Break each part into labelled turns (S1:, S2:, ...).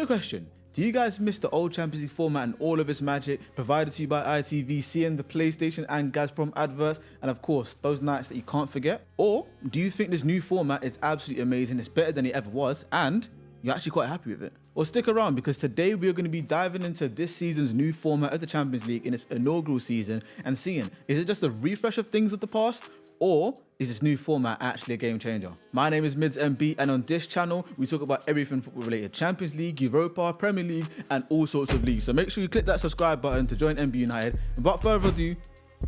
S1: a question. Do you guys miss the old Champions League format and all of its magic provided to you by ITV, seeing the PlayStation and Gazprom adverts, and of course, those nights that you can't forget? Or do you think this new format is absolutely amazing, it's better than it ever was, and you're actually quite happy with it? Well, stick around because today we are going to be diving into this season's new format of the Champions League in its inaugural season and seeing, is it just a refresh of things of the past? Or is this new format actually a game changer? My name is Mids MB, and on this channel, we talk about everything football related. Champions League, Europa, Premier League, and all sorts of leagues. So make sure you click that subscribe button to join MB United. Without further ado,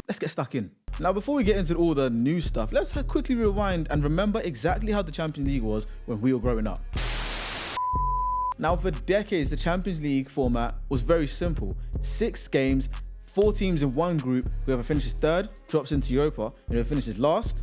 S1: let's get stuck in. Now, before we get into all the new stuff, let's quickly rewind and remember exactly how the Champions League was when we were growing up. Now, for decades, the Champions League format was very simple. 6 games, 4 teams in one group. Whoever finishes third drops into Europa, and whoever finishes last,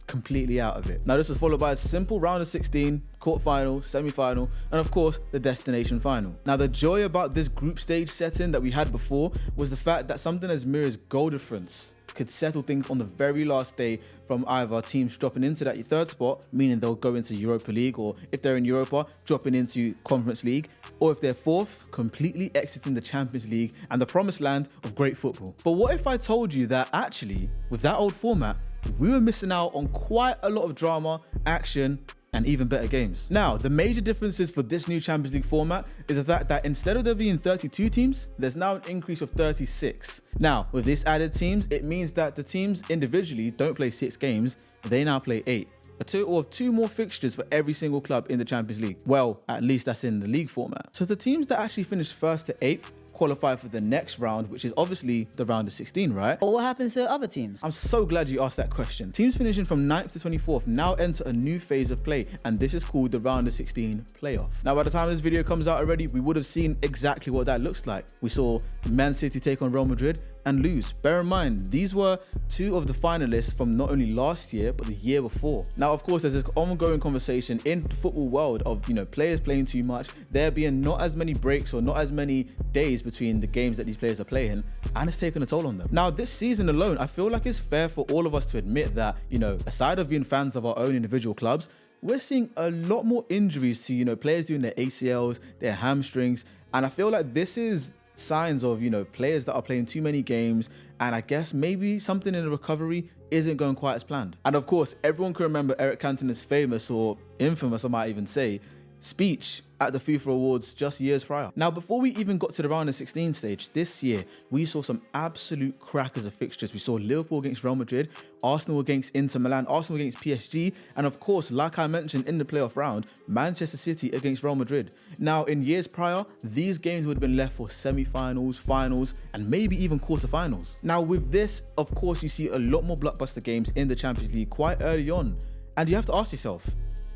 S1: completely out of it. Now, this was followed by a simple round of 16, quarter-final, semi-final, and of course, the destination final. Now, the joy about this group stage setting that we had before was the fact that something as mere as goal difference could settle things on the very last day from either teams dropping into that third spot, meaning they'll go into Europa League, or if they're in Europa, dropping into Conference League, or if they're fourth, completely exiting the Champions League and the promised land of great football. But what if I told you that actually, with that old format, we were missing out on quite a lot of drama, action, and even better games? Now, the major differences for this new Champions League format is the fact that instead of there being 32 teams, there's now an increase of 36. Now, with this added teams, it means that the teams individually don't play 6 games, they now play 8. A total of 2 more fixtures for every single club in the Champions League. Well, at least that's in the league format. So the teams that actually finish 1st to 8th qualify for the next round, which is obviously the round of 16, right?
S2: But what happens to other teams?
S1: I'm so glad you asked that question. Teams finishing from 9th to 24th now enter a new phase of play, and this is called the round of 16 playoff. Now, by the time this video comes out already, we would have seen exactly what that looks like. We saw Man City take on Real Madrid and lose. Bear in mind, these were 2 of the finalists from not only last year, but the year before. Now, of course, there's this ongoing conversation in the football world of, players playing too much, there being not as many breaks or not as many days between the games that these players are playing, and it's taken a toll on them. Now, this season alone, I feel like it's fair for all of us to admit that, aside of being fans of our own individual clubs, we're seeing a lot more injuries to, players doing their ACLs, their hamstrings, and I feel like this is signs of, players that are playing too many games, and I guess maybe something in the recovery isn't going quite as planned. And of course, everyone can remember Eric Cantona's famous, or infamous I might even say, speech at the FIFA Awards just years prior. Now, before we even got to the round of 16 stage, this year, we saw some absolute crackers of fixtures. We saw Liverpool against Real Madrid, Arsenal against Inter Milan, Arsenal against PSG, and of course, like I mentioned in the playoff round, Manchester City against Real Madrid. Now, in years prior, these games would have been left for semi-finals, finals, and maybe even quarterfinals. Now, with this, of course, you see a lot more blockbuster games in the Champions League quite early on, and you have to ask yourself,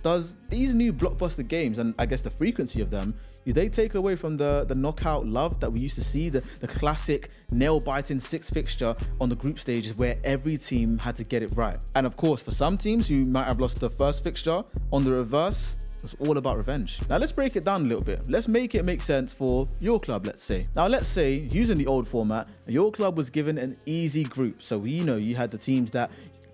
S1: does these new blockbuster games, and I guess the frequency of them, do they take away from the knockout love that we used to see, the classic nail-biting 6 fixture on the group stages where every team had to get it right? And of course, for some teams who might have lost the first fixture, on the reverse, it's all about revenge. Now, let's break it down a little bit. Let's make it make sense for your club, let's say. Now, let's say, using the old format, your club was given an easy group. So, you had the teams that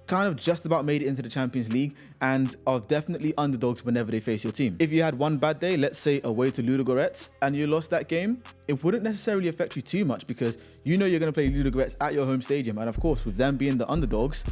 S1: kind of just about made it into the Champions League and are definitely underdogs whenever they face your team. If you had one bad day, let's say away to Ludogorets, and you lost that game, it wouldn't necessarily affect you too much because you're going to play Ludogorets at your home stadium, and of course, with them being the underdogs,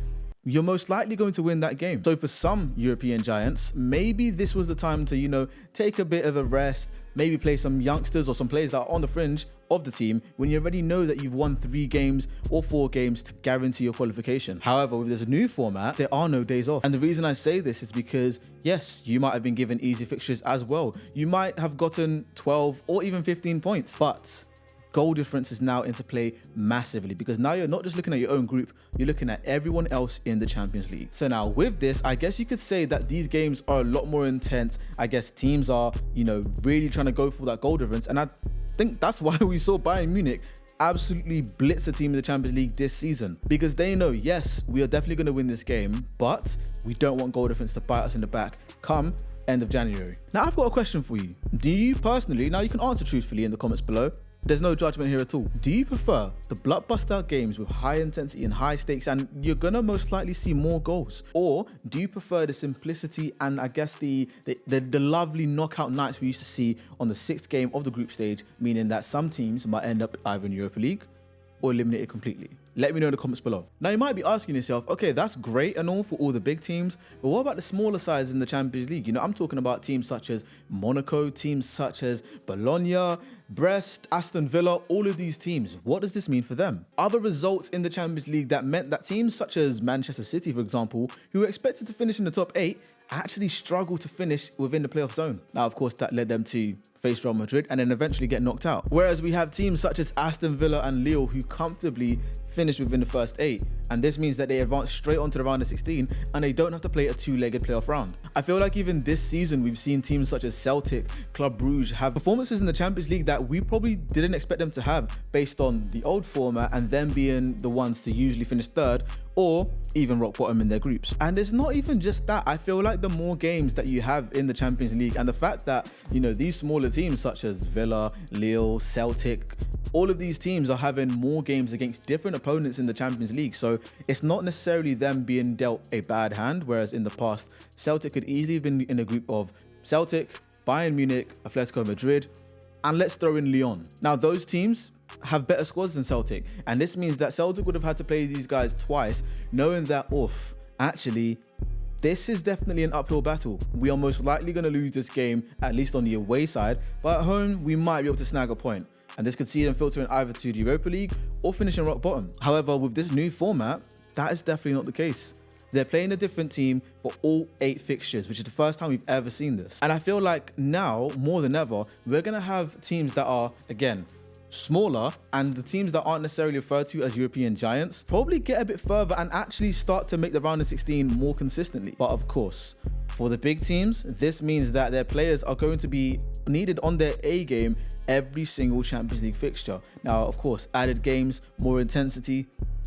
S1: you're most likely going to win that game. So for some European giants, maybe this was the time to, take a bit of a rest, maybe play some youngsters or some players that are on the fringe of the team when you already know that you've won 3 games or 4 games to guarantee your qualification. However, with this new format, there are no days off. And the reason I say this is because, yes, you might have been given easy fixtures as well. You might have gotten 12 or even 15 points, but goal difference is now into play massively because now you're not just looking at your own group, you're looking at everyone else in the Champions League. So now with this, I guess you could say that these games are a lot more intense. I guess teams are, really trying to go for that goal difference. And I think that's why we saw Bayern Munich absolutely blitz a team in the Champions League this season, because they know, yes, we are definitely going to win this game, but we don't want goal difference to bite us in the back come end of January. Now, I've got a question for you. Do you personally, now you can answer truthfully in the comments below, there's no judgment here at all. Do you prefer the blockbuster games with high intensity and high stakes, and you're gonna most likely see more goals? Or do you prefer the simplicity and I guess the lovely knockout nights we used to see on the 6th game of the group stage, meaning that some teams might end up either in Europa League or eliminated completely? Let me know in the comments below. Now you might be asking yourself, okay, that's great and all for all the big teams, but what about the smaller sides in the Champions League? You know, I'm talking about teams such as Monaco, teams such as Bologna, Brest, Aston Villa, all of these teams. What does this mean for them? Other results in the Champions League that meant that teams such as Manchester City, for example, who were expected to finish in the top 8, actually struggled to finish within the playoff zone. Now, of course, that led them to face Real Madrid and then eventually get knocked out. Whereas we have teams such as Aston Villa and Lille who comfortably finished within the first 8, and this means that they advance straight onto the round of 16 and they don't have to play a 2-legged playoff round. I feel like even this season we've seen teams such as Celtic, Club Brugge have performances in the Champions League that we probably didn't expect them to have based on the old format and them being the ones to usually finish 3rd or even rock bottom in their groups. And it's not even just that. I feel like the more games that you have in the Champions League and the fact that, you know, these smaller teams such as Villa, Lille, Celtic, all of these teams are having more games against different opponents in the Champions League. So it's not necessarily them being dealt a bad hand, whereas in the past, Celtic could easily have been in a group of Celtic, Bayern Munich, Atletico Madrid, and let's throw in Lyon. Now, those teams have better squads than Celtic, and this means that Celtic would have had to play these guys twice, knowing that, actually, this is definitely an uphill battle. We are most likely going to lose this game, at least on the away side, but at home, we might be able to snag a point. And this could see them filtering either to the Europa League or finishing rock bottom. However, with this new format, that is definitely not the case. They're playing a different team for all 8 fixtures, which is the first time we've ever seen this. And I feel like now, more than ever, we're going to have teams that are, again, smaller, and the teams that aren't necessarily referred to as European giants probably get a bit further and actually start to make the round of 16 more consistently. But of course, for the big teams, this means that their players are going to be needed on their A game every single Champions League fixture. Now, of course, added games, more intensity.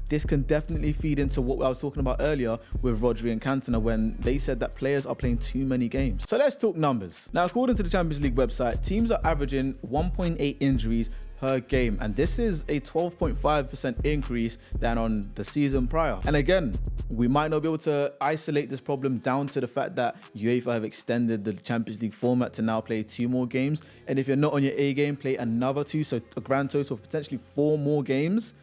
S1: This can definitely feed into what I was talking about earlier with Rodri and Cantona when they said that players are playing too many games. So let's talk numbers. Now, according to the Champions League website, teams are averaging 1.8 injuries per game, and this is a 12.5% increase than on the season prior. And again, we might not be able to isolate this problem down to the fact that UEFA have extended the Champions League format to now play 2 more games, and if you're not on your A game, play another 2, so a grand total of potentially 4 more games.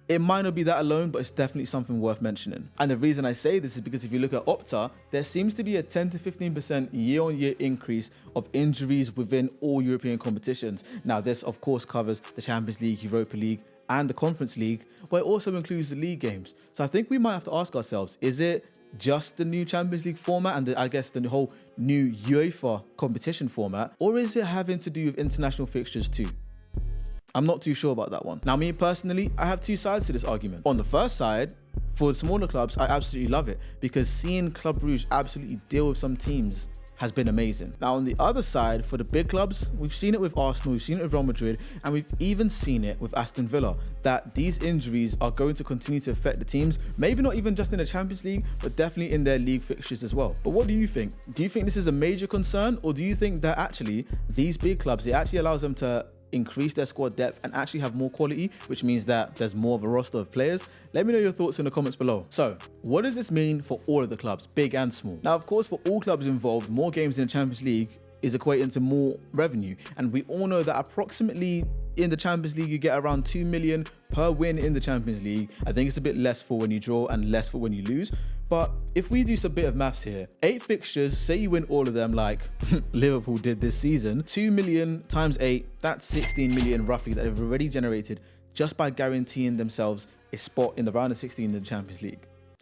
S1: It might not be that alone, but it's definitely something worth mentioning. And the reason I say this is because if you look at Opta, there seems to be a 10 to 15% year-on-year increase of injuries within all European competitions. Now, this of course covers the Champions League, Europa League, and the Conference League, but it also includes the league games. So I think we might have to ask ourselves, is it just the new Champions League format and I guess the whole new UEFA competition format, or is it having to do with international fixtures too? I'm not too sure about that one. Now, me personally, I have 2 sides to this argument. On the first side, for the smaller clubs, I absolutely love it because seeing Club Brugge absolutely deal with some teams has been amazing. Now, on the other side, for the big clubs, we've seen it with Arsenal, we've seen it with Real Madrid, and we've even seen it with Aston Villa, that these injuries are going to continue to affect the teams, maybe not even just in the Champions League, but definitely in their league fixtures as well. But what do you think? Do you think this is a major concern, or do you think that actually these big clubs, it actually allows them to increase their squad depth and actually have more quality, which means that there's more of a roster of players? Let me know your thoughts in the comments below. So, what does this mean for all of the clubs, big and small? Now, of course, for all clubs involved, more games in the Champions League is equating to more revenue. And we all know that approximately in the Champions League, you get around 2 million per win in the Champions League. I think it's a bit less for when you draw and less for when you lose. But if we do some bit of maths here, 8 fixtures, say you win all of them like Liverpool did this season, 2 million times 8, that's 16 million roughly that they've already generated just by guaranteeing themselves a spot in the round of 16 in the Champions League.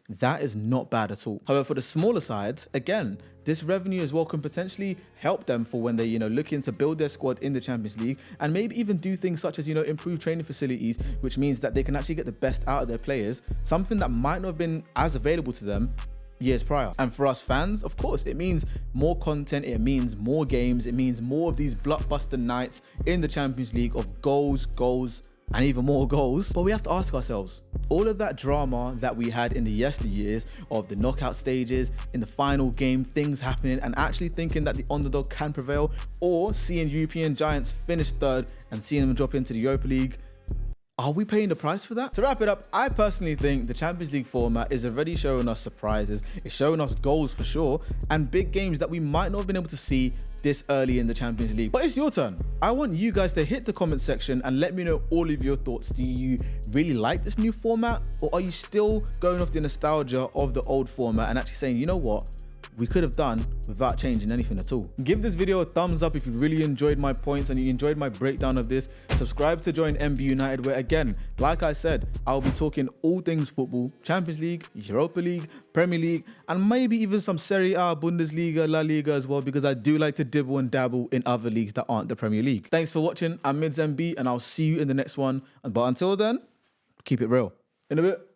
S1: That is not bad at all. However, for the smaller sides, again, this revenue as well can potentially help them for when they, looking to build their squad in the Champions League and maybe even do things such as, improve training facilities, which means that they can actually get the best out of their players, something that might not have been as available to them years prior. And for us fans, of course, it means more content, it means more games, it means more of these blockbuster nights in the Champions League of goals, and even more goals. But we have to ask ourselves, all of that drama that we had in the yesteryears of the knockout stages, in the final game, things happening and actually thinking that the underdog can prevail, or seeing European giants finish third and seeing them drop into the Europa League, are we paying the price for that? To wrap it up, I personally think the Champions League format is already showing us surprises. It's showing us goals for sure, and big games that we might not have been able to see this early in the Champions League. But it's your turn. I want you guys to hit the comment section and let me know all of your thoughts. Do you really like this new format, or are you still going off the nostalgia of the old format and actually saying, you know what, we could have done without changing anything at all? Give this video a thumbs up if you really enjoyed my points and you enjoyed my breakdown of this. Subscribe to join MB United, where again, like I said, I'll be talking all things football, Champions League, Europa League, Premier League, and maybe even some Serie A, Bundesliga, La Liga as well, because I do like to dibble and dabble in other leagues that aren't the Premier League. Thanks for watching. I'm Mids MB and I'll see you in the next one. But until then, keep it real. In a bit.